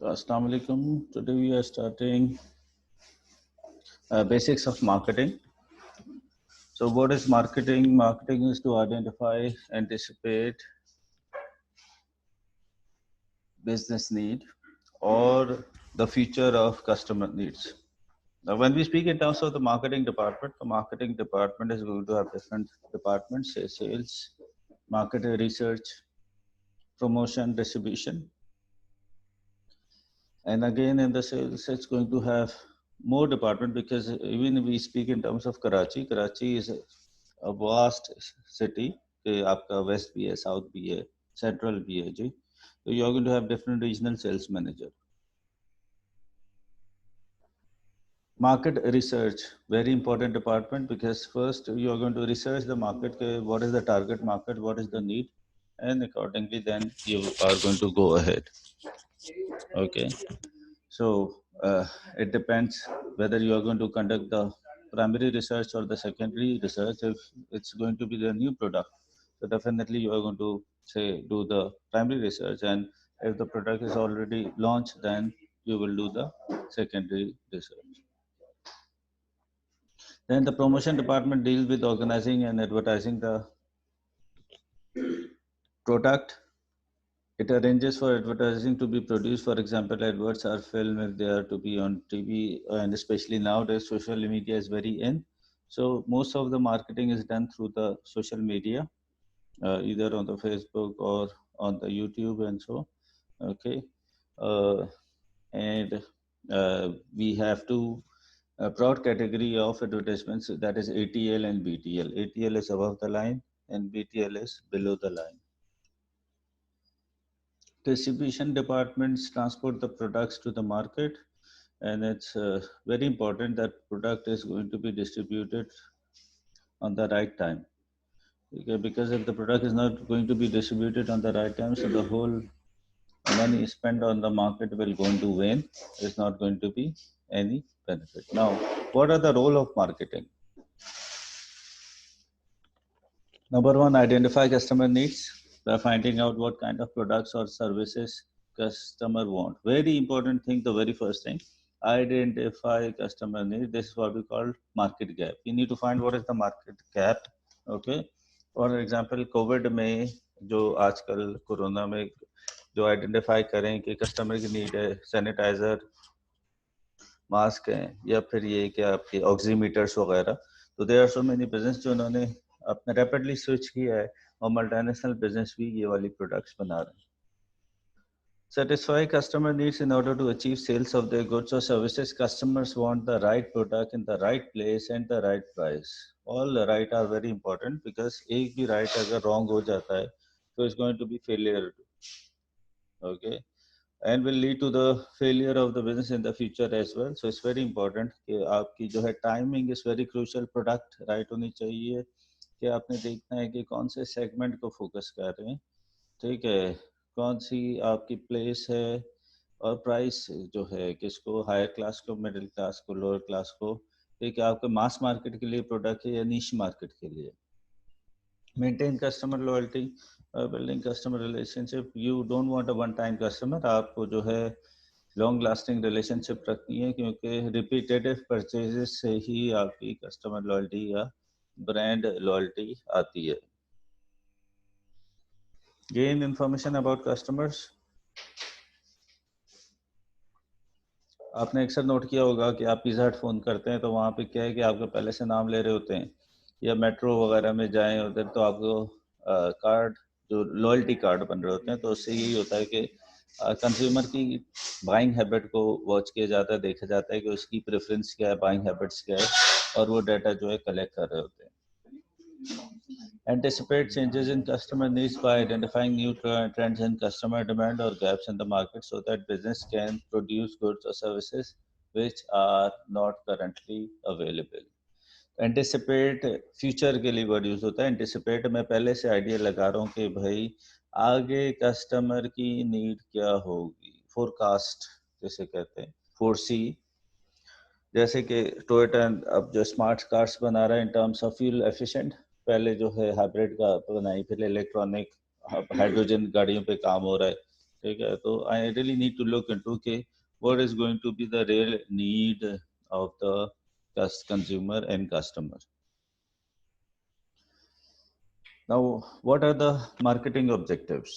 Assalamu alaikum. Today we are starting basics of marketing. So what is marketing? Marketing is to identify, anticipate business need or the future of customer needs. Now, when we speak in terms of the marketing department is going to have different departments, say sales, market research, promotion, distribution. And again, in the sales, it's going to have more department because even if we speak in terms of Karachi, Karachi is a vast city. कि आपका west भी है, south भी है, central भी है जी. So you're going to have different regional sales manager. Market research, very important department because first you are going to research the market, what is the target market, what is the need, and accordingly then you are going to go ahead. Okay. So it depends whether you are going to conduct the primary research or the secondary research. If it's going to be the new product, so definitely you are going to say do the primary research, and if the product is already launched, then you will do the secondary research. Then the promotion department deals with organizing and advertising the product. It arranges for advertising to be produced. For example, adverts are filmed if they are to be on TV, and especially nowadays, social media is very in. So most of the marketing is done through the social media, either on the Facebook or on the YouTube and so. Okay, uh, and we have two broad category of advertisements, that is ATL and BTL. ATL is above the line and BTL is below the line. Distribution departments transport the products to the market, and it's very important that product is going to be distributed on the right time. Okay, because if the product is not going to be distributed on the right time, so the whole money spent on the market will go into vain. It's not going to be any benefit. Now, what are the role of marketing? Number one, identify customer needs by finding out what kind of products or services customer want. Very important thing, the very first thing, identify customer need. This is what we call market gap. You need to find what is the market gap. Okay. For example, COVID में जो आजकल corona में जो identify करें कि customer की need है sanitiser mask हैं या फिर ये क्या आपके ऑक्सीमीटर्स वगैरह, तो there are so many business जो उन्होंने अपने रैपिडली स्विच किया है और मल्टीनेशनल बिजनेस भी ये वाली प्रोडक्ट्स बना रहे हैं. Satisfy customer needs in order to achieve sales of their goods or services. Customers want the right product in the right place and the right price. All the right are very important because एक भी right अगर wrong हो जाता है तो it's going to be failure. Okay. And will lead to the failure of the business in the future as well. So it's very important कि आपकी जो है timing is very crucial. Product right होनी चाहिए कि आपने देखना है कि कौन से segment को focus कर रहे हैं, ठीक है, कौन सी आपकी प्लेस है और प्राइस जो है किसको, हायर क्लास को, मिडिल क्लास को, लोअर क्लास को, ठीक है, आपके मास मार्केट के लिए प्रोडक्ट है या नीश मार्केट के लिए. Maintain customer loyalty, building customer relationship. You don't want a one time customer. आपको जो है लॉन्ग लास्टिंग रिलेशनशिप रखनी है क्योंकि रिपीटेटिव परचेजेस से ही आपकी कस्टमर लॉयल्टी या ब्रांड लॉयल्टी आती है. Gain information about customers. आपने अक्सर नोट किया होगा कि आप पिज़्ज़ा हट फ़ोन करते हैं तो वहाँ पे क्या है कि आपको पहले से नाम ले रहे होते हैं, या मेट्रो वगैरह में जाएं उधर तो आपको कार्ड जो लॉयल्टी कार्ड बन रहे होते हैं, तो उससे यही होता है कि कंज्यूमर की बाइंग हैबिट को वॉच किया जाता है, देखा जाता है कि उसकी प्रेफरेंस क्या है, बाइंग हैबिट्स क्या है, और वो डाटा जो है कलेक्ट कर रहे होते हैं. Anticipate changes in customer needs by identifying new trends in customer demand or gaps in the market so that business can produce goods or services which are not currently available. Anticipate future के लिए word use होता है. Anticipate मैं पहले से idea लगा रहा हूँ कि भाई आगे कस्टमर की नीड क्या होगी. Forecast जैसे कहते हैं, foresee. जैसे कि टोयोटा अब जो स्मार्ट कार्स बना रहा है इन टर्म्स ऑफ फ्यूल एफिशिएंट, पहले जो है हाइब्रिड का बनाई, फिर इलेक्ट्रॉनिक हाइड्रोजन गाड़ियों पे काम हो रहा है, ठीक है, तो I really need to look into के what is going to be the real need of the consumer and customer. Now, what are the marketing objectives?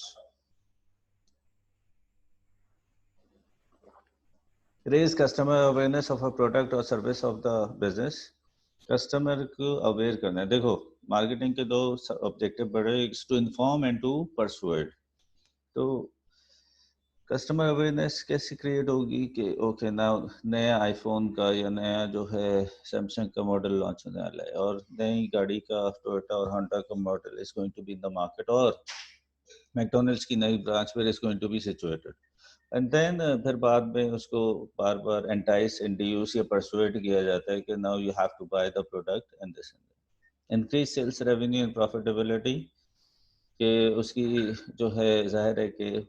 Raise customer awareness of a product or service of the business. Customer को aware करना है. देखो, marketing के दो objective बड़े, to inform and to persuade. तो customer awareness कैसे create होगी कि ओके ना, नया आईफोन का या नया जो है सैमसंग का मॉडल लॉन्च होने वाला है, और नई गाड़ी का टोयोटा और होंडा का model is going to be in the market, और मैकडॉनल्ड्स की नई branch where is going to be situated. And then फिर बाद में उसको बार बार एंटाइस, इंड्यूस या परसुएड किया जाता है कि now you have to buy the product and this. Increase sales revenue and profitability, कि उसकी जो है, जाहिर है कि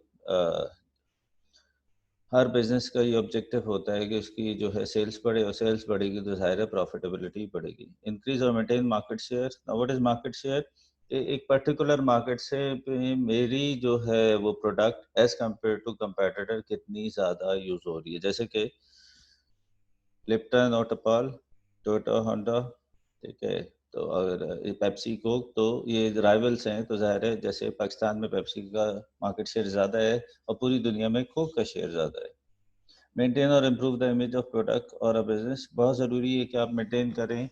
हर बिजनेस का ये ऑब्जेक्टिव होता है कि उसकी जो है सेल्स बढ़े, और सेल्स बढ़ेगी तो जाहिर है प्रॉफिटेबिलिटी बढ़ेगी. इंक्रीज और maintain market share. Now what is market share? एक पर्टिकुलर मार्केट से मेरी जो है वो product as compare to competitor कितनी ज़्यादा यूज़ हो रही है. जैसे कि लिप्टन, ऑटोपाल, टोयोटा, होंडा, ठीक है, तो अगर पेप्सी, कोक, तो ये राइवल्स हैं, तो जाहिर है जैसे पाकिस्तान में पेप्सी का मार्केट शेयर ज़्यादा है और पूरी दुनिया में कोक का शेयर ज़्यादा है. मेंटेन और improve the image of product और अ बिजनेस. बहुत ज़रूरी है कि आप मेंटेन करें,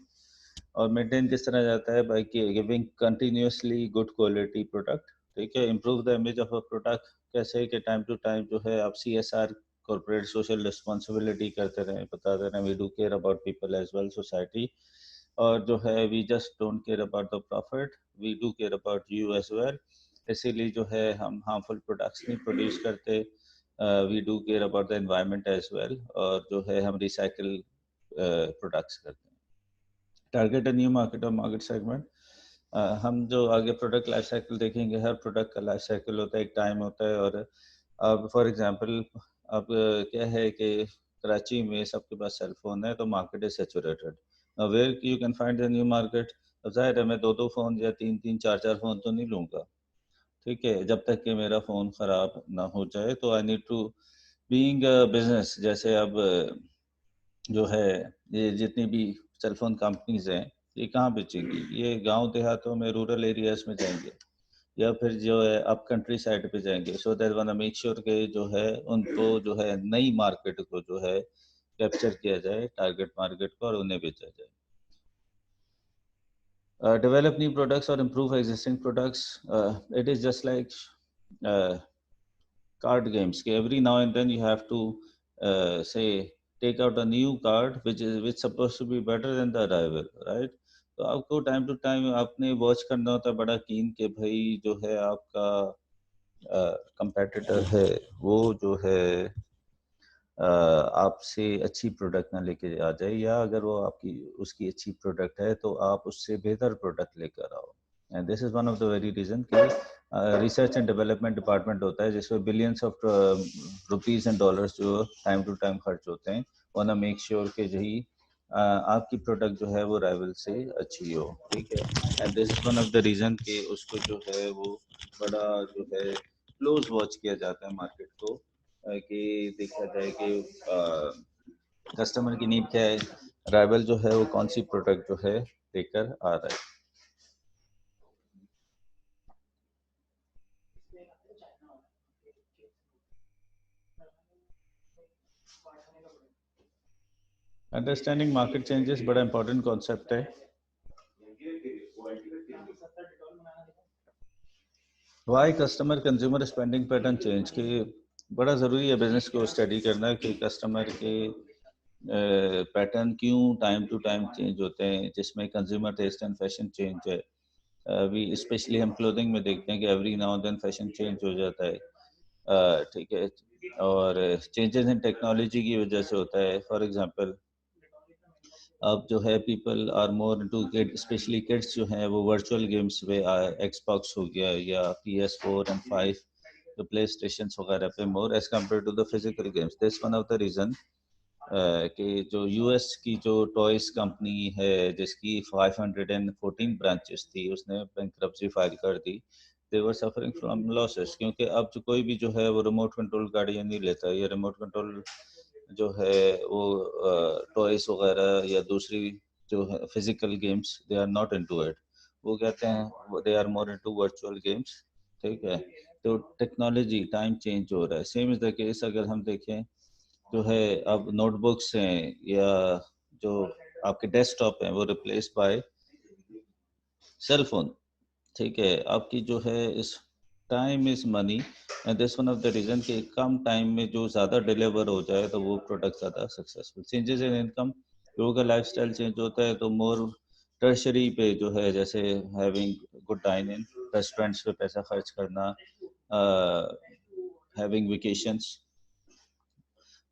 और मेंटेन किस तरह जाता है? By giving continuously good quality product. ठीक है. Improve the image of a product कैसे? कि टाइम टू टाइम जो है आप CSR, कॉर्पोरेट सोशल रिस्पॉन्सिबिलिटी करते रहें, बताते रहें we do care about people as well, society. और जो है we just don't care about the profit, we do care about you as well. इसीलिए जो है हम हार्मफुल प्रोडक्ट्स नहीं प्रोड्यूस करते. We do care about the environment as well, और जो है हम रिसाइकिल प्रोडक्ट्स करते हैं. टारगेट अ न्यू मार्केट और मार्केट सेगमेंट. हम जो आगे प्रोडक्ट लाइफ साइकिल देखेंगे, हर प्रोडक्ट का लाइफ साइकिल होता है, एक टाइम होता है. और अब फॉर एग्जांपल, अब क्या है कि कराची में सबके पास सेल फोन है, तो market is saturated. Where you can find the new market? जाहिर है मैं दो दो फ़ोन या तीन तीन चार चार फ़ोन तो नहीं लूँगा. ठीक है, जब तक कि मेरा फ़ोन ख़राब ना हो जाए. तो I need to being business. जैसे अब जो है ये जितनी भी सेल फोन कंपनीज हैं, ये कहाँ बेचेंगी? ये गांव देहातों में, रूरल एरियाज में जाएंगे, या फिर जो है अप कंट्री साइड पे जाएंगे. सो दैट वाना मेक श्योर के जो है उनको जो है नई मार्केट को जो है कैप्चर किया जाए, टारगेट मार्केट को, और उन्हें बेचा जाए. Develop new products or improve existing products. It is just like uh, card games. Every now and then you have to say take out a new card which supposed to be better than the rival, right? तो आपको time to time आपने watch करना होता है बड़ा कीन के भाई जो है आपका कंपेटिटर है वो जो है आपसे अच्छी प्रोडक्ट ना लेके आ जाए, या अगर वो आपकी उसकी अच्छी प्रोडक्ट है तो आप उससे बेहतर प्रोडक्ट लेकर आओ. And this is one of the very reason कि रिसर्च एंड डेवलपमेंट डिपार्टमेंट होता है जिसमें billions of rupees and dollars जो टाइम टू टाइम खर्च होते हैं, वाना मेक श्योर कि यही आपकी प्रोडक्ट जो है वो राइवल से अच्छी हो. ठीक है. And this is one of the reason कि उसको जो है वो बड़ा जो है क्लोज वॉच किया जाता है मार्केट को, कि देखा जाए कि कस्टमर की नीड क्या है, राइवल जो है वो कौन सी प्रोडक्ट जो है लेकर आ रहा है. अंडरस्टैंडिंग मार्केट चेंजेस बड़ा इंपॉर्टेंट कॉन्सेप्ट है. Why customer consumer spending pattern change, कि बड़ा ज़रूरी है बिजनेस को स्टडी करना कि कस्टमर के पैटर्न क्यों टाइम टू टाइम चेंज होते हैं, जिसमें consumer taste and fashion change है. अभी स्पेशली हम क्लोथिंग में देखते हैं कि every now and then fashion change हो जाता है. ठीक है. और चेंजेस इन टेक्नोलॉजी की वजह से होता है. फॉर एग्जांपल, अब जो है people are more into kid, specially kids जो हैं वो वर्चुअल गेम्स पे, एक्सबॉक्स हो गया या PS4 and 5, तो प्ले स्टेशन वगैरह पे more as compare to the physical games. This one of the reason कि जो US की जो टॉयज कंपनी है जिसकी 514 ब्रांचेस थी, उसने बैंक्रप्सी फाइल कर दी दे वर सफरिंग फ्रॉम लॉसेस, क्योंकि अब जो कोई भी जो है वो रिमोट कंट्रोल गाड़ियाँ नहीं लेता, ये रिमोट कंट्रोल जो है वो टॉयस वगैरह या दूसरी जो है physical games, they are not into it. वो कहते हैं they are more into virtual games, ठीक है। तो टेक्नोलॉजी टाइम चेंज हो रहा है, सेम इज द केस अगर हम देखें जो है अब नोटबुक्स हैं या जो आपके डेस्कटॉप हैं वो रिप्लेस बाय सेल फोन, ठीक है। आपकी जो है इस time is money, and this one of the reason कि कम टाइम में जो ज़्यादा डिलीवर हो जाए तो वो प्रोडक्ट ज़्यादा सक्सेसफुल। चेंजेस इन इनकम, लोगों का लाइफस्टाइल चेंज होता है तो मोर टर्शरी पे जो है, जैसे हैविंग गुड डाइनिंग, रेस्टोरेंट्स पे पैसा खर्च करना, हैविंग वेकेशंस।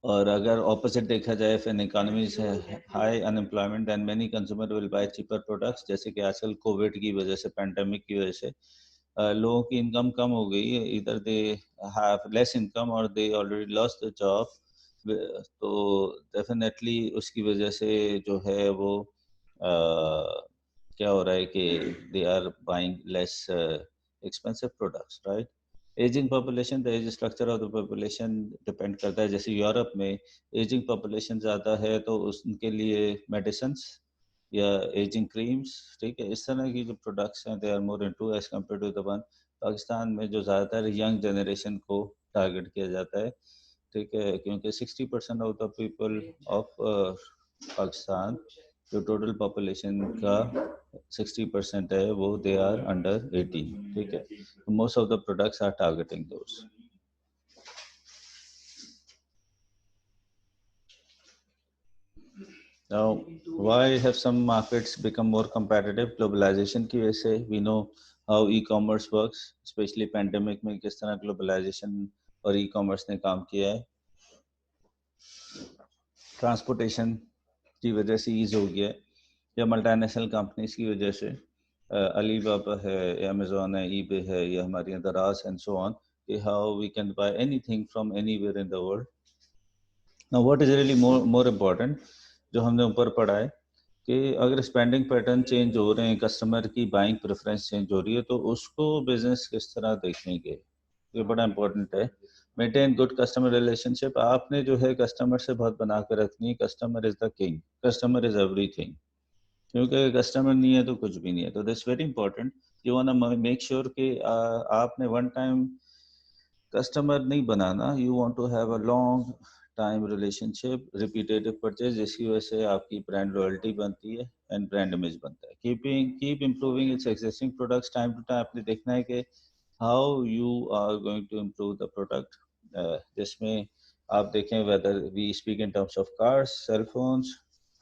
और अगर ऑपोजिट देखा जाए, if an economy is high unemployment then many consumer will buy cheaper products, जैसे कि आजकल कोविड की वजह से, पैंडेमिक की वजह से लोगों की इनकम कम हो गई है, इधर दे हैव लेस इनकम और they already lost the job, तो डेफिनेटली उसकी वजह से जो है वो क्या हो रहा है कि they are buying less expensive products, right. Ageing population, the age structure of the population depend करता है, जैसे यूरोप में एजिंग पॉपुलेशन ज़्यादा है तो उनके लिए मेडिसिन्स या एजिंग क्रीम्स, ठीक है, इस तरह की जो प्रोडक्ट्स हैं they are more into as compare to the one. Pakistan में जो ज़्यादातर यंग जनरेशन को टारगेट किया जाता है, ठीक है, क्योंकि 60% of the people of Pakistan, जो टोटल पॉपुलेशन का 60% है वो दे आर अंडर 18, ठीक है। Most of the products are targeting those. Now, why have some markets become more competitive? Globalization की वजह से, we know how e-commerce works, especially pandemic में किस तरह globalization और e-commerce ने काम किया है। ट्रांसपोर्टेशन की वजह से ईज हो गया है, या मल्टीनेशनल कंपनीज की वजह से, अलीबाबा है, अमेजोन है, ईबे है, या हमारी दराज एंड सो ऑन, कि how we can buy anything from anywhere in the world. Now what is really more important, जो हमने ऊपर पढ़ा है कि अगर स्पेंडिंग पैटर्न चेंज हो रहे हैं, कस्टमर की बाइंग प्रेफरेंस चेंज हो रही है, तो उसको बिजनेस किस तरह देखेंगे, ये बड़ा इंपॉर्टेंट है। मेंटेन गुड कस्टमर रिलेशनशिप, आपने जो है कस्टमर से बहुत बना कर रखनी है। Customer is the king, customer is everything, क्योंकि कस्टमर नहीं है तो कुछ भी नहीं है। तो this very important, you want make sure कि आपने वन टाइम कस्टमर नहीं बनाना, you want to have a long time relationship, repetitive purchase, जिसकी वजह से आपकी ब्रांड लॉयल्टी बनती है एंड ब्रांड इमेज बनता है। Keep improving its existing products, time to time आपने देखना है कि how you are going to improve the product, जिसमें आप देखें whether we speak in terms of cars, cell phones,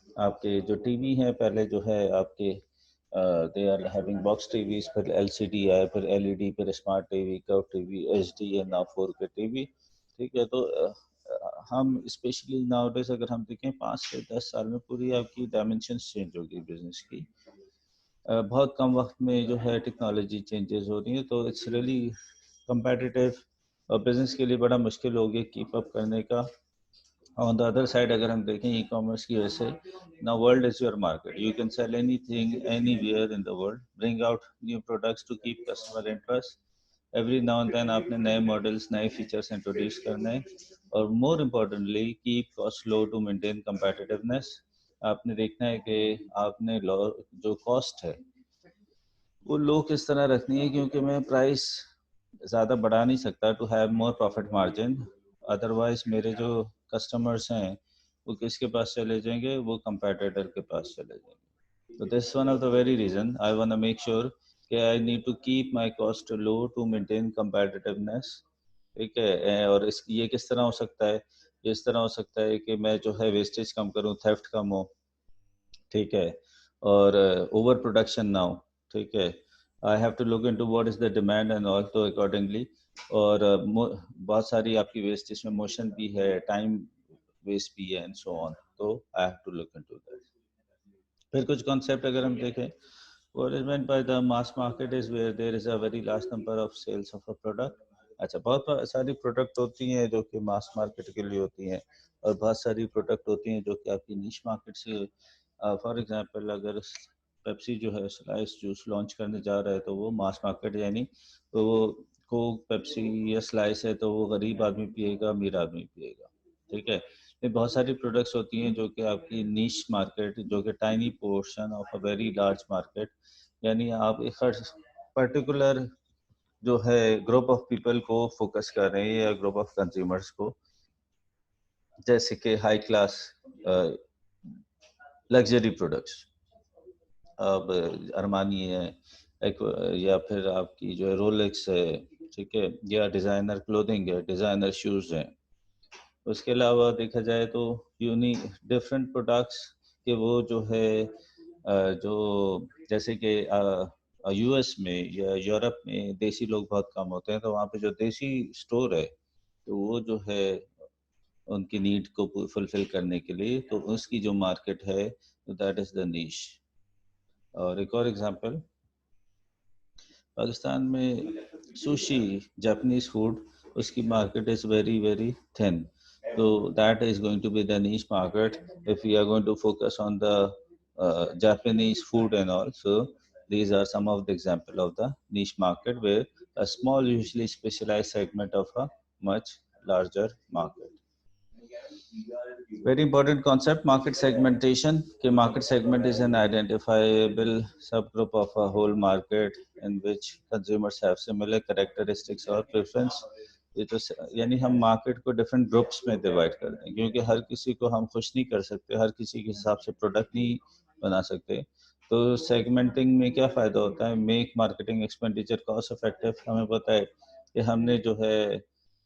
आपके जो टीवी हैं, पहले जो है आपके they are having box TVs, फिर एलसीडी आए, फिर एलईडी, फिर smart TV, curve TV, HD and now 4K TV, ठीक है। तो हम स्पेशली नाउडेज अगर हम देखें 5 से 10 साल में पूरी आपकी डायमेंशंस चेंज होगी बिजनेस की। बहुत कम वक्त में जो है टेक्नोलॉजी चेंजेस हो रही है, तो इट्स रियली कंपेटिटिव और बिजनेस के लिए बड़ा मुश्किल हो गया कीप अप करने का। ऑन द अदर साइड अगर हम देखें ई कॉमर्स की वजह से, now world is your market, you can sell anything anywhere in the world, bring out new products to keep customer interest. Every now and then आपने नए models, नए features introduce करने हैं, और more importantly keep cost low to maintain competitiveness. आपने देखना है कि आपने जो कॉस्ट है वो लो किस तरह रखनी है, क्योंकि मैं प्राइस ज़्यादा बढ़ा नहीं सकता to have more profit margin, otherwise मेरे जो कस्टमर्स हैं वो किसके पास चले जाएंगे, वो कंपेटिटर के पास चले जाएंगे। तो this one of the very reason I want to make sure कि I need to keep my cost low to maintain competitiveness, ठीक है। और इस ये किस तरह हो सकता है, इस तरह हो सकता है कि मैं जो है वेस्टेज कम करूं, थेफ्ट कम हो, ठीक है, और ओवर प्रोडक्शन ना हो, ठीक है। I have to look into what is the demand and all, तो अकॉर्डिंगली, और बहुत सारी आपकी वेस्ट इसमें मोशन भी है, टाइम वेस्ट भी है एंड सो ऑन, तो I have to look into that. फिर कुछ कॉन्सेप्ट अगर हम देखें, what is meant by the mass market is where there is a very large number of sales of a product। अच्छा, बहुत सारी प्रोडक्ट होती हैं जो कि मास मार्केट के लिए होती हैं, और बहुत सारी प्रोडक्ट होती हैं जो कि आपकी निश मार्केट से, फॉर एग्जांपल अगर पेप्सी जो है स्लाइस जूस लॉन्च करने जा रहा है तो वो मास मार्केट, यानी तो वो कोक पेप्सी या स्लाइस है तो वो गरीब आदमी पिएगा, अमीर आदमी पिएगा, ठीक है। ये बहुत सारी प्रोडक्ट्स होती हैं जो कि आपकी नीश मार्केट, जो कि tiny portion of a very large market, यानी आप एक पर्टिकुलर जो है ग्रुप ऑफ पीपल को फोकस कर रहे हैं या ग्रुप ऑफ कंज्यूमर्स को, जैसे कि हाई क्लास लग्जरी प्रोडक्ट्स, अब अरमानी है एक, या फिर आपकी जो है रोलेक्स है, ठीक है, या डिज़ाइनर क्लोथिंग है, डिज़ाइनर शूज़ हैं। उसके अलावा देखा जाए तो यूनिक डिफरेंट प्रोडक्ट्स के वो जो है जो जैसे कि यूएस में या यूरोप में देसी लोग बहुत कम होते हैं, तो वहाँ पे जो देसी स्टोर है तो वो जो है उनकी नीड को फुलफिल करने के लिए, तो उसकी जो मार्केट है दैट इज़ द नीश। और एक और एग्जांपल, पाकिस्तान में सुशी जापानीज फूड, उसकी market is very very thin, so that is going to be the niche market if we are going to focus on the Japanese food and all. So these are some of the example of the niche market where a small usually specialized segment of a much larger market. Very important concept, market segmentation. Okay, market segment is an identifiable subgroup of a whole market in which consumers have similar characteristics or preference. ये तो यानी हम market को different groups में divide कर दें, क्योंकि हर किसी को हम खुश नहीं कर सकते, हर किसी के हिसाब से प्रोडक्ट नहीं बना सकते। तो सेगमेंटिंग में क्या फ़ायदा होता है, make marketing expenditure cost effective. हमें पता है कि हमने जो है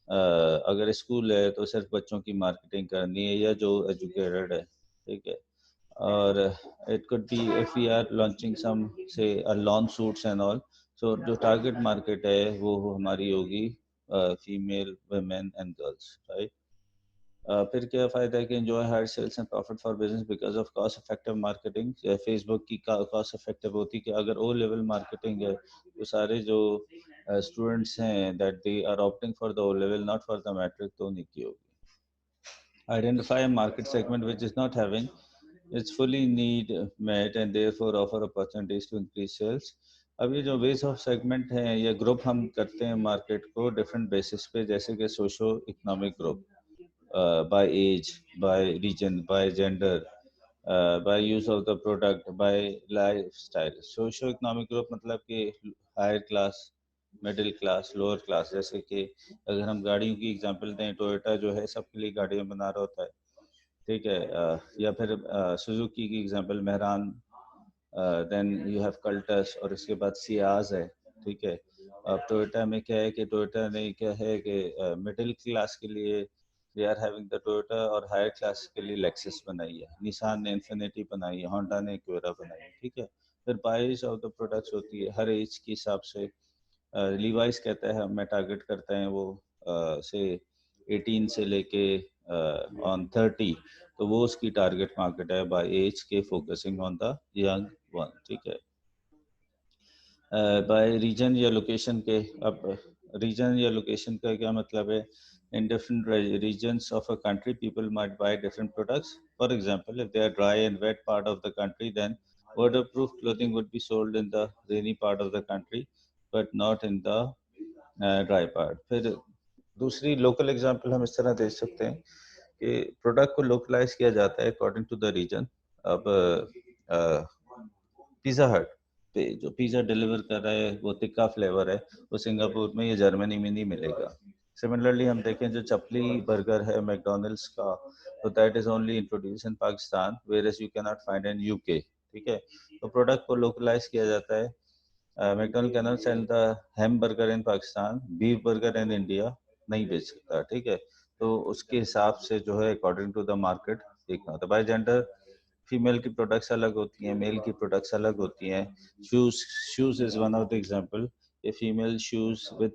अगर स्कूल है तो सिर्फ बच्चों की मार्केटिंग करनी है या जो एजुकेटेड है, ठीक है। और it could be if we are launching some से lawn suits and all, so जो टारगेट मार्केट है वो हमारी होगी female women and girls, right. फिर क्या फ़ायदा है कि enjoy higher sales and profit for business because of cost effective marketing. Facebook की कॉस्ट इफेक्टिव होती है कि अगर ओ लेवल मार्केटिंग है तो सारे जो स्टूडेंट्स हैं that they are opting for the O level not for the matric, तो उन्हीं की होगी। Identify market segment which is not having its fully need met and therefore offer opportunities to increase sales। अब ये जो ways of segment है या group हम करते हैं मार्केट को डिफरेंट बेसिस पे, जैसे कि socio economic group, by age, by region, by gender, by use of the product, by lifestyle। Socioeconomic group मतलब कि higher class, middle class, lower class. जैसे कि अगर हम गाड़ियों की एग्जांपल दें, टोयोटा जो है सबके लिए गाड़ियाँ बना रहा होता है, ठीक है। या फिर सुजुकी की example Mehran, then you have Cultus, और इसके बाद सियाज है, ठीक है। अब टोयोटा में क्या है कि टोयोटा ने क्या है कि मिडिल क्लास के लिए they are having the Toyota, और हायर क्लास के लिए लेक्सस बनाई है, निसान ने इन्फिनिटी बनाई है, होंडा ने एक्वेरा बनाई है, ठीक है। फिर प्राइस ऑफ द प्रोडक्ट्स होती है हर एज के हिसाब से। लीवाइस कहता है हमें टारगेट करते हैं वो से 18 से लेके ऑन 30, तो वो उसकी टारगेट मार्केट है बाय एज के, focusing on the young one, ठीक है। बाय रीजन या लोकेशन के, अब रीजन या लोकेशन का क्या मतलब है, in different regions of a country people might buy different products। For example, if they are dry and wet part of the country, then waterproof clothing would be sold in the rainy part of the country but not in the dry part। फिर दूसरी local example हम इस तरह दे सकते हैं कि product को localise किया जाता है अकॉर्डिंग टू द रीजन। अब पिज़्ज़ा हट पे जो पिज़्ज़ा डिलीवर कर रहा है वो तिक्का फ्लेवर है, वो सिंगापुर में या जर्मनी में नहीं मिलेगा। सिमिलरली हम देखें जो चपली बर्गर है मैकडॉनल्ड्स का, तो that is only introduce in Pakistan whereas you can not find in UK, ठीक है। तो प्रोडक्ट को लोकलाइज किया जाता है। McDonald can not sell the hamburger in Pakistan, beef burger in India नहीं बेच सकता, ठीक है। तो उसके हिसाब से जो है अकॉर्डिंग टू द मार्केट देखना होता है। बाय जेंडर फीमेल की प्रोडक्ट्स अलग होती हैं, मेल की प्रोडक्ट्स अलग होती हैं। Shoes is one of the example. A female shoes with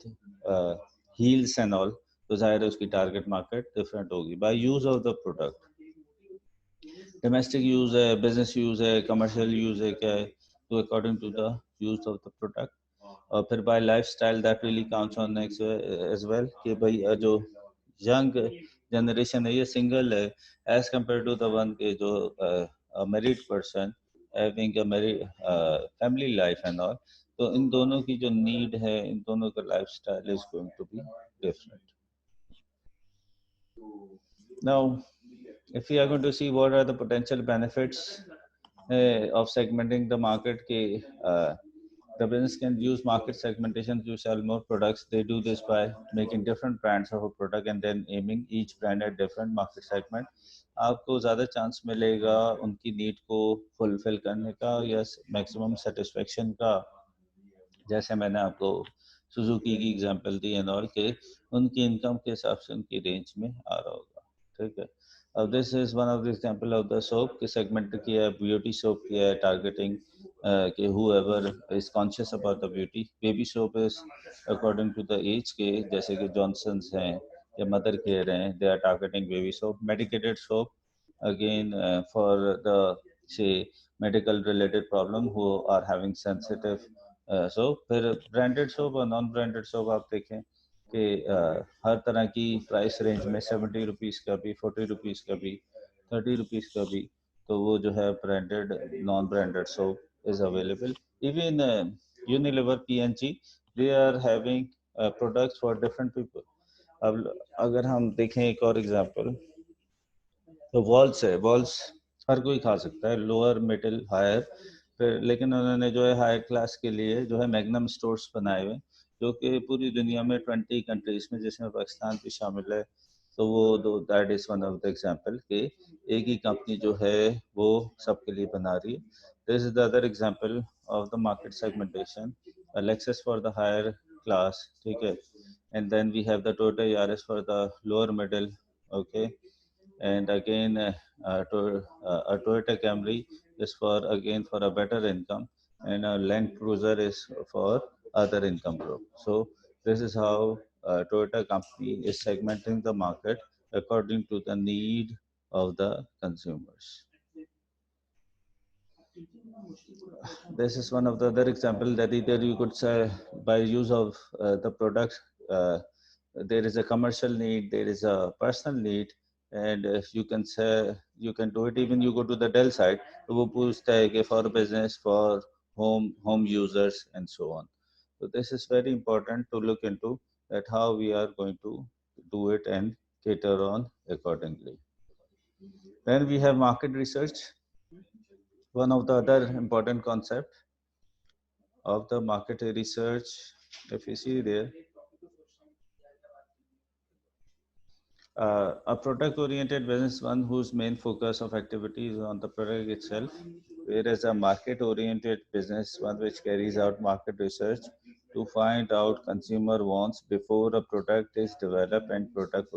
heels and all, तो जाहिर है उसकी टारगेट मार्केट डिफरेंट होगी। By use of the product, domestic use है, बिजनेस यूज है, कमर्शियल यूज है, क्या है, तो according to the use of the product. और फिर by lifestyle that really counts on as well, कि भाई जो यंग जनरेशन है ये सिंगल है as compare to the one के जो married person having a family life and all. तो इन दोनों की जो need है, इन दोनों का lifestyle is going to be different. Now, if we are going to see what are the potential benefits of segmenting the market, the business can use market segmentation to sell more products. They do this by making different brands of a product and then aiming each brand at different market segment. आपको ज़्यादा chance मिलेगा उनकी need को fulfil करने का या maximum satisfaction का, जैसे मैंने आपको सुजुकी की एग्जांपल दी एंड ऑल के उनकी इनकम के हिसाब से उनकी रेंज में आ रहा होगा. ठीक है. अब this is one of the example of the soap के सेगमेंट किया है, ब्यूटी सोप किया है, टारगेटिंग कि whoever is conscious about the beauty. Baby soap is according to the age के, जैसे कि जॉनसन्स हैं या मदर केयर हैं, they are targeting baby soap. Medicated soap again for the say medical related problem who are having sensitive soap. फिर branded soap और non branded soap आप देखें कि हर तरह की प्राइस रेंज में 70 रुपीज़ का भी, 40 रुपीज़ का भी, 30 रुपीज़ का भी, तो वो जो है branded non branded soap is available. Even Unilever, PNG, they are having products for different people. अब अगर हम देखें एक और एग्जांपल, तो वॉल्स है. वॉल्स हर कोई खा सकता है, लोअर मिडिल हायर. फिर लेकिन उन्होंने जो है हायर क्लास के लिए जो है मैग्नम स्टोर्स बनाए हुए, जो कि पूरी दुनिया में 20 कंट्रीज में, जिसमें पाकिस्तान भी शामिल है. तो वो दो, that is one of the example कि एक ही कंपनी जो है वो सबके लिए बना रही है. This is the other example of the market segmentation. Lexus for the higher class, ठीक है, and then we have the Toyota Yaris for the lower middle. Okay. And again a Toyota Camry is for again for a better income, and a Land Cruiser is for other income group. So this is how Toyota company is segmenting the market according to the need of the consumers. This is one of the other example that either you could say by use of the product, there is a commercial need, there is a personal need, and you can say you can do it. Even you go to the Dell site, तो वो पूछता है कि for business, for home users and so on. So this is very important to look into that how we are going to do it and cater on accordingly. Then we have market research. One of the other important concept of the market research, if you see there, a product-oriented business one whose main focus of activity is on the product itself, whereas a market-oriented business one which carries out market research to find out consumer wants before a product is developed and product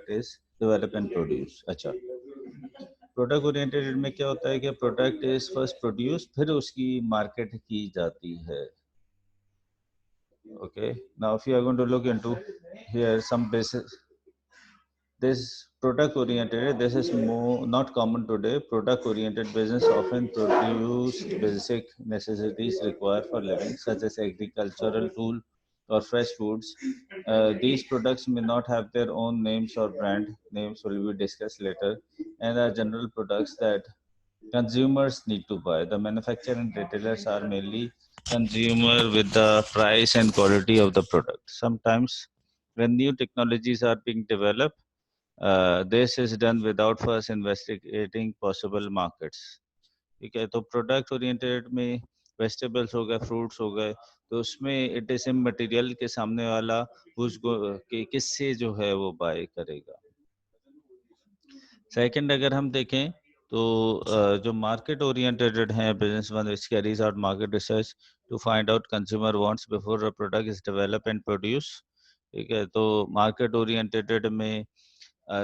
is developed and produced. अच्छा, product oriented में क्या होता है कि product is first produce, फिर उसकी market की जाती है. Okay, now if you are going to look into here some basis, this product oriented, this is more not common today. Product oriented business often produce basic necessities required for living, such as agricultural tool or fresh foods. These products may not have their own names or brand names, will be discussed later, and are general products that consumers need to buy. The manufacturer and retailers are mainly consumer with the price and quality of the product. Sometimes when new technologies are being developed, this is done without first investigating possible markets. ठीक है, तो product oriented में vegetables हो गए, fruits हो गए, तो उसमें इट इज मटेरियल के सामने वाला उसको किससे जो है वो बाय करेगा. सेकंड अगर हम देखें तो जो मार्केट ओरिएंटेड है business one which carries out market research to find out consumer wants before a product is develop and produce. ठीक है, तो मार्केट ओरिएंटेड में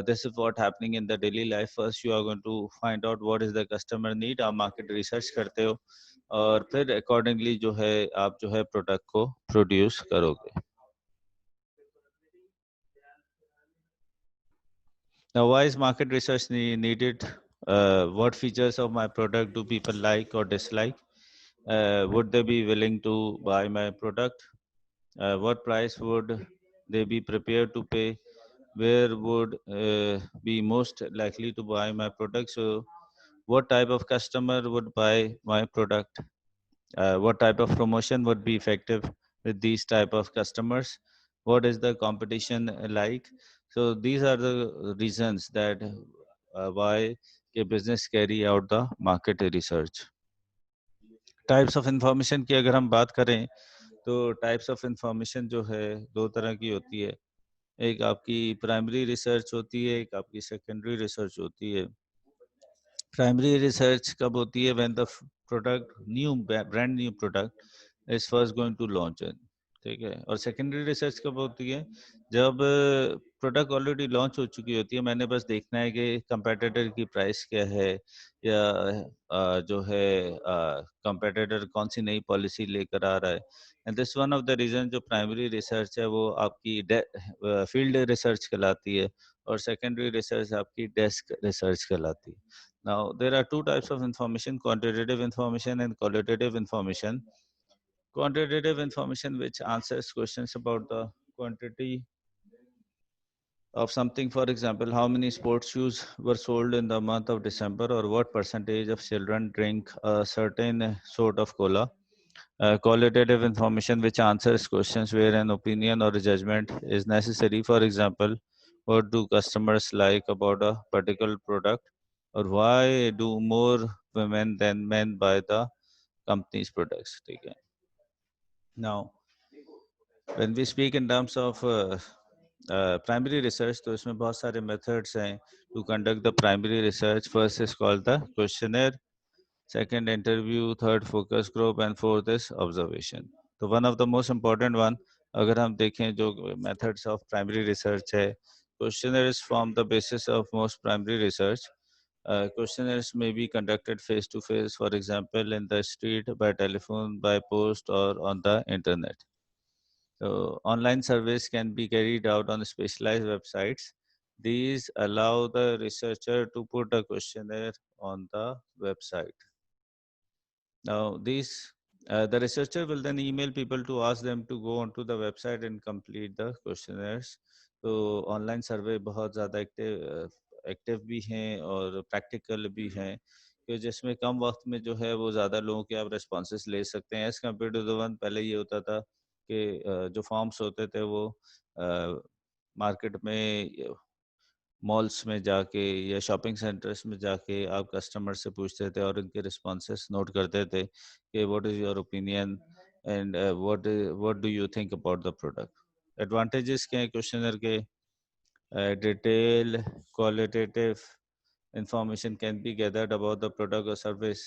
this is what happening in the daily life. First you are going to find out what is the customer need, आप market research करते हो और फिर accordingly जो है आप जो है प्रोडक्ट को प्रोड्यूस करोगे. Now, why is market research needed? What features of my product do people like or dislike? Would they be willing to buy my product? What price would they be prepared to pay? Where would be most likely to buy my product? So what type of customer would buy my product, what type of promotion would be effective with these type of customers, what is the competition like. So these are the reasons that why a business carry out the market research. Types of information की अगर हम बात करें तो types of information जो है दो तरह की होती है। एक आपकी प्राइमरी रिसर्च होती है, एक आपकी सेकेंडरी रिसर्च होती है। प्राइमरी रिसर्च कब होती है? When the product new brand new product is first going to launch it, ठीक है। और सेकेंडरी रिसर्च कब होती है? जब प्रोडक्ट ऑलरेडी लॉन्च हो चुकी होती है, मैंने बस देखना है कि कंपेटिटर की प्राइस क्या है, या जो है कंपेटिटर कौन सी नई पॉलिसी लेकर आ रहा है। And this one of the reason जो प्राइमरी रिसर्च है वो आपकी फील्ड रिसर्च कहलाती है, और सेकेंडरी रिसर्च आपकी डेस्क रिसर्च कहलाती है। Now, there are two types of information: quantitative information and qualitative information. Quantitative information, which answers questions about the quantity of something. For example, how many sports shoes were sold in the month of December, or what percentage of children drink a certain sort of cola. Qualitative information, which answers questions where an opinion or a judgment is necessary. For example, what do customers like about a particular product, or why do more women than men buy the company's products. ठीक है. Now, when we speak in terms of primary research, तो इसमें बहुत सारे methods हैं to conduct the primary research. First is called the questionnaire, second interview, third focus group, and fourth is observation. तो one of the most important one, अगर हम देखें जो methods of primary research है, questionnaires form the basis of most primary research. Questionnaires may be conducted face to face, for example, in the street, by telephone, by post, or on the internet. So online surveys can be carried out on specialized websites. These allow the researcher to put a questionnaire on the website. Now, the researcher will then email people to ask them to go onto the website and complete the questionnaires. तो online survey बहुत ज़्यादा active भी हैं और practical भी हैं, कि जिसमें कम वक्त में जो है वो ज़्यादा लोगों के आप रिस्पॉन्सेस ले सकते हैं, as compare to the one पहले ये होता था कि जो फॉर्म्स होते थे वो मार्केट में मॉल्स में जाके या शॉपिंग सेंटर्स में जाके आप कस्टमर से पूछते थे और उनके रिस्पॉन्सेस नोट करते थे कि what is your opinion and what do you think about the product. Advantages क्या हैं क्वेश्चनर के? Detail qualitative information can be gathered about the product or service.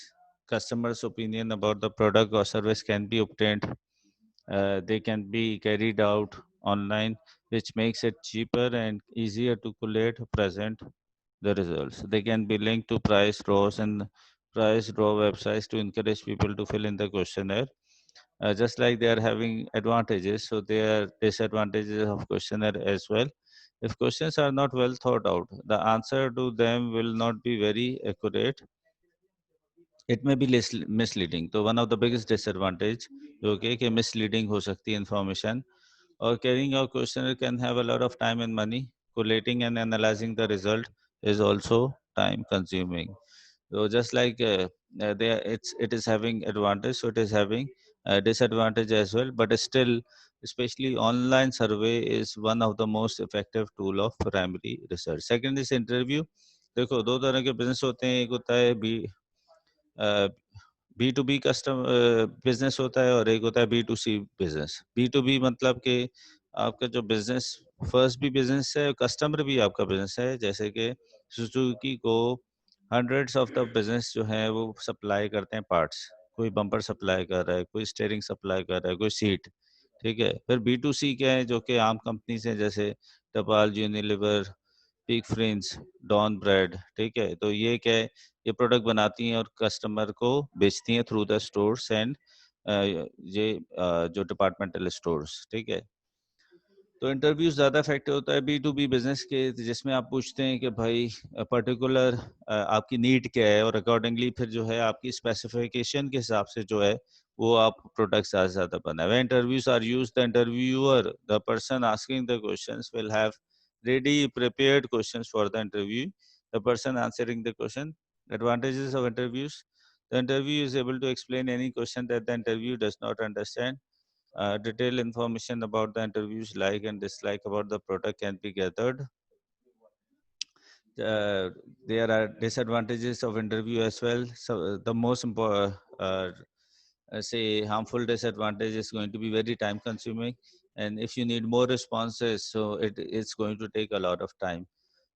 Customers' opinion about the product or service can be obtained. They can be carried out online, which makes it cheaper and easier to collate present the results. They can be linked to price draws and price draw websites to encourage people to fill in the questionnaire. Just like they are having advantages, so there are disadvantages of questionnaire as well. If questions are not well thought out, the answer to them will not be very accurate. It may be misleading. So one of the biggest disadvantage कि misleading हो सकती है information, or carrying out questionnaire can have a lot of time and money. Collating and analyzing the result is also time consuming. So just like it is having advantage, so it is having disadvantage as well. But still, especially online survey is one of the most effective tool of primary research. Second is interview. देखो दो तरह के business होते हैं, एक होता है B to B custom business होता है, और एक होता है B to C business. B to B मतलब कि आपका जो बिजनेस फर्स्ट भी बिजनेस है, कस्टमर भी आपका बिजनेस है। जैसे कि सुजुकी को हंड्रेड्स ऑफ द बिजनेस जो है वो सप्लाई करते हैं पार्ट्स, कोई बम्पर सप्लाई कर रहा है, कोई स्टीयरिंग सप्लाई कर रहा है, कोई सीट, ठीक है। फिर बी टू सी क्या है, जो कि आम कंपनीज हैं जैसे Tapal, Unilever, Peek Freans, Dawn bread, ठीक है। तो ये क्या है, ये प्रोडक्ट बनाती हैं और कस्टमर को बेचती हैं थ्रू द स्टोर्स एंड ये जो डिपार्टमेंटल स्टोर्स, ठीक है। तो इंटरव्यू ज़्यादा इफेक्टिव होता है बी टू बी बिजनेस के, जिसमें आप पूछते हैं कि भाई पर्टिकुलर आपकी नीड क्या है, और अकॉर्डिंगली फिर जो है आपकी स्पेसिफिकेशन के हिसाब से जो है वो आप प्रोडक्ट ज़्यादा बनाए। Interviews are use, the interviewer, the person asking the questions will have ready prepared questions for the interview. The person answering the question Advantages of interviews. The interview is able to explain any question that the interview does not understand. Detailed information about the interviews like and dislike about the product can be gathered. uh, there are disadvantages of interview as well. So the most important, say, harmful disadvantage is going to be very time consuming, and if you need more responses, so it's going to take a lot of time.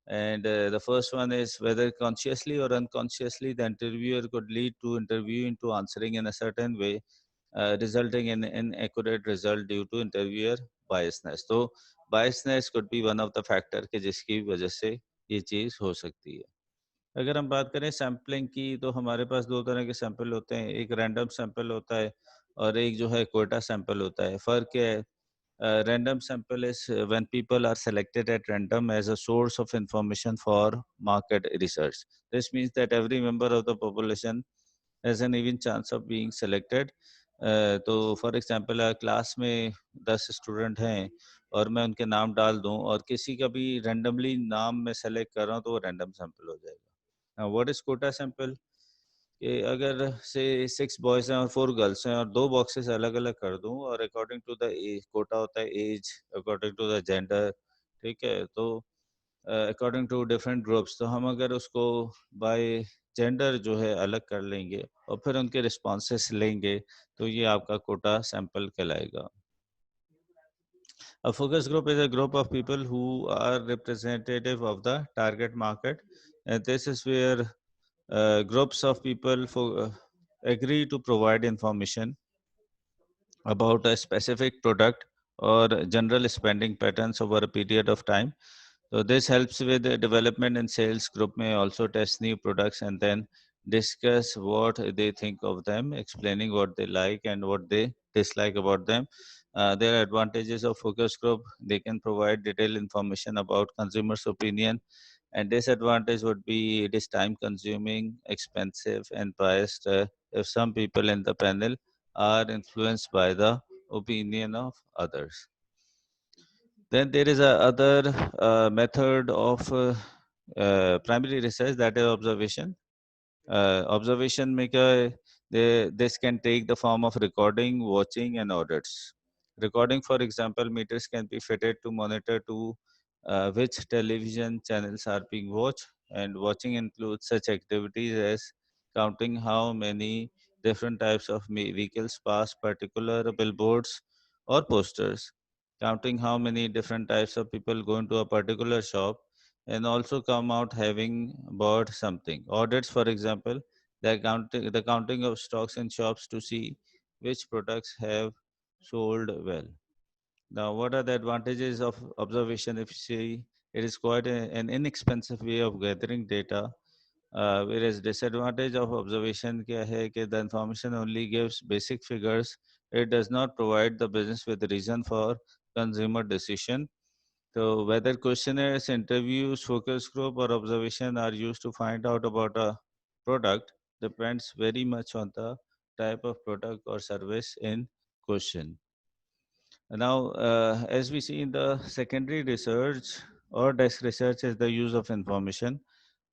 And the first one is whether consciously or unconsciously the interviewer could lead to interview into answering in a certain way, resulting in inaccurate result due to interviewer biasness. So biasness could be one of the factor के जिसकी वजह से ये चीज़ हो सकती है। अगर हम बात करें सैम्पलिंग की, तो हमारे पास दो तरह के सैंपल होते हैं, एक रैंडम सैंपल होता है और एक जो है कोटा सैंपल होता है। फ़र्क क्या है? Random sample is when people are selected at random as a source of information for market research. This means that every member of the population has an even chance of being selected. तो for example class में 10 student हैं और मैं उनके नाम डाल दूं और किसी का भी रैंडमली नाम मैं सेलेक्ट कर रहा हूं, तो वो रैंडम सैंपल हो जाएगा। What is quota sample? कि अगर से 6 बॉयज हैं और 4 गर्ल्स हैं और 2 बॉक्सेस अलग अलग कर दूं, और according to the age, quota होता है age, according to the gender, ठीक है? तो अकॉर्डिंग टू डिफरेंट ग्रुप्स, तो हम अगर उसको बाय जेंडर जो है अलग कर लेंगे और फिर उनके रिस्पॉन्सेस लेंगे, तो ये आपका कोटा सैंपल कहलाएगा। A focus group is a group of people who are representative of the target market, and this is where groups of people agree to provide information about a specific product or general spending patterns over a period of time. So this helps with the development and sales. Group may also test new products and then discuss what they think of them, explaining what they like and what they dislike about them. There are advantages of focus group. They can provide detailed information about consumers' opinion, and disadvantage would be it is time consuming, expensive, and biased if some people in the panel are influenced by the opinion of others. Then there is a other method of primary research, that is observation. Observation में क्या है? This can take the form of recording, watching, and audits. Recording, for example, meters can be fitted to monitor to which television channels are being watched, and watching includes such activities as counting how many different types of vehicles pass particular billboards or posters, counting how many different types of people go into a particular shop and also come out having bought something. Audits, for example, the counting of stocks in shops to see which products have sold well. Now, what are the advantages of observation? If you see, it is quite an inexpensive way of gathering data. Whereas disadvantage of observation क्या है कि the information only gives basic figures. It does not provide the business with reason for consumer decision. So whether questionnaires, interviews, focus group, or observation are used to find out about a product depends very much on the type of product or service in question. Now, as we see in the secondary research or desk research is the use of information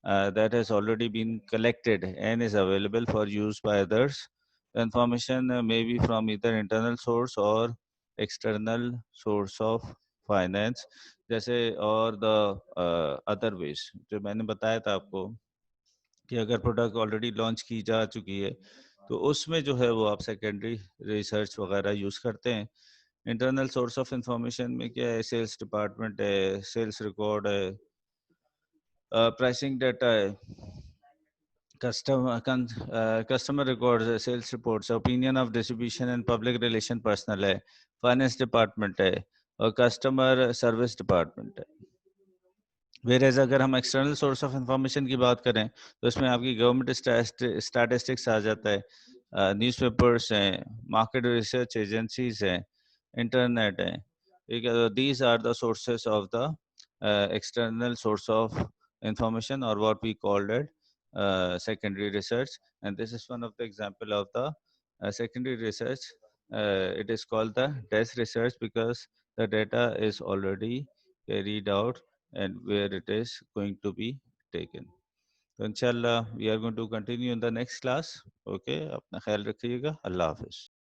that has already been collected and is available for use by others. The information may be from either internal source or external source of finance, जैसे और the other ways जो मैंने बताया था आपको कि अगर product already launch की जा चुकी है, तो उसमें जो है वो आप सेकेंडरी रिसर्च वगैरह यूज़ करते हैं। इंटरनल सोर्स ऑफ इंफॉर्मेशन में क्या है? सेल्स डिपार्टमेंट है, सेल्स रिकॉर्ड है, प्राइसिंग डाटा है, customer records है, sales reports है, opinion of distribution and public relation personnel है, finance department है और customer service department है। Whereas अगर हम external source of information की बात करें, तो इसमें आपकी government statistics आ जाता है, newspapers हैं, market research agencies हैं, internet है, ठीक है? These are the sources of the external source of information, or what we called it secondary research. And this is one of the example of the secondary research. It is called the desk research because the data is already carried out and where it is going to be taken. तो इंशाल्लाह we are going to continue in the next class. Okay, अपना ख्याल रखिएगा। अल्लाह हाफिज।